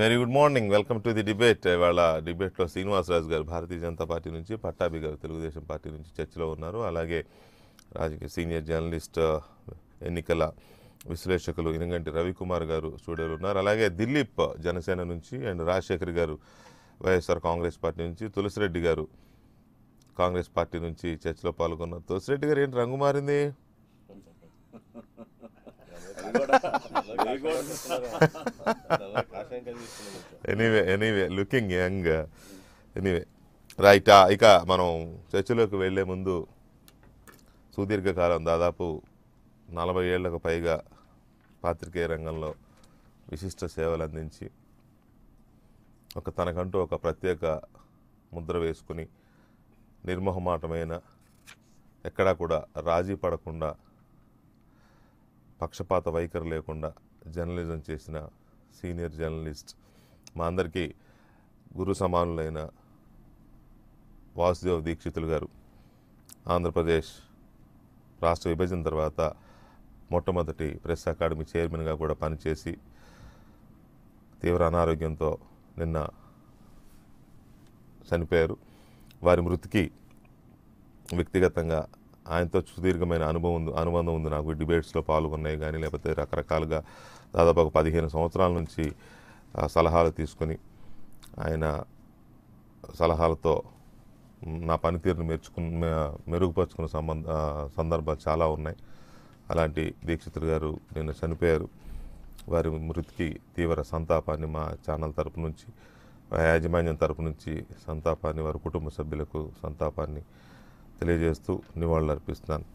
Very good morning. Welcome to the debate. ఇవాళ డిబేట్లో శ్రీనివాసరాజు గారు భారతీయ జనతా పార్టీ నుంచి, పట్టాభి గారు తెలుగుదేశం పార్టీ నుంచి చర్చలో ఉన్నారు. అలాగే రాజకీయ సీనియర్ జర్నలిస్ట్, ఎన్నికల విశ్లేషకులు ఇనగంటి రవికుమార్ గారు స్టూడియోలో ఉన్నారు. అలాగే దిలీప్ జనసేన నుంచి అండ్ రాజశేఖర్ గారు వైఎస్ఆర్ కాంగ్రెస్ పార్టీ నుంచి, తులసిరెడ్డి గారు కాంగ్రెస్ పార్టీ నుంచి చర్చలో పాల్గొన్నారు. తులసిరెడ్డి గారు ఏంటి రంగు మారింది? Anyway looking young. Anyway right. ఇక మనం చర్చలోకి వెళ్లే ముందు సుదీర్ఘకాలం దాదాపు 40 ఏళ్లకు పైగా పాత్రికేయ రంగంలో విశిష్ట సేవలు అందించి తనకంటూ ఒక ప్రత్యేక ముద్ర వేసుకుని నిర్మోహమాటమైన, ఎక్కడా కూడా రాజీ పడకుండా, పక్షపాత వైఖరి లేకుండా జర్నలిజం చేసిన సీనియర్ జర్నలిస్ట్, మా అందరికీ గురు సమానులైన వాసుదేవ్ దీక్షితులు గారు ఆంధ్రప్రదేశ్ రాష్ట్ర విభజన తర్వాత మొట్టమొదటి ప్రెస్ అకాడమీ చైర్మన్గా కూడా పనిచేసి తీవ్ర అనారోగ్యంతో నిన్న చనిపోయారు. వారి మృతికి వ్యక్తిగతంగా ఆయనతో సుదీర్ఘమైన అనుబంధం ఉంది నాకు. డిబేట్స్లో పాల్గొన్నాయి కానీ, లేకపోతే రకరకాలుగా దాదాపు ఒక 15 సంవత్సరాల నుంచి సలహాలు తీసుకొని ఆయన సలహాలతో నా పనితీరును మెరుగుపరుచుకున్న సందర్భాలు చాలా ఉన్నాయి. అలాంటి దీక్షితులు గారు నిన్న చనిపోయారు. వారి మృతికి తీవ్ర సంతాపాన్ని మా ఛానల్ తరపు నుంచి, యాజమాన్యం తరపు నుంచి సంతాపాన్ని, వారి కుటుంబ సభ్యులకు సంతాపాన్ని తెలియజేస్తూ నివాళులు అర్పిస్తున్నాను.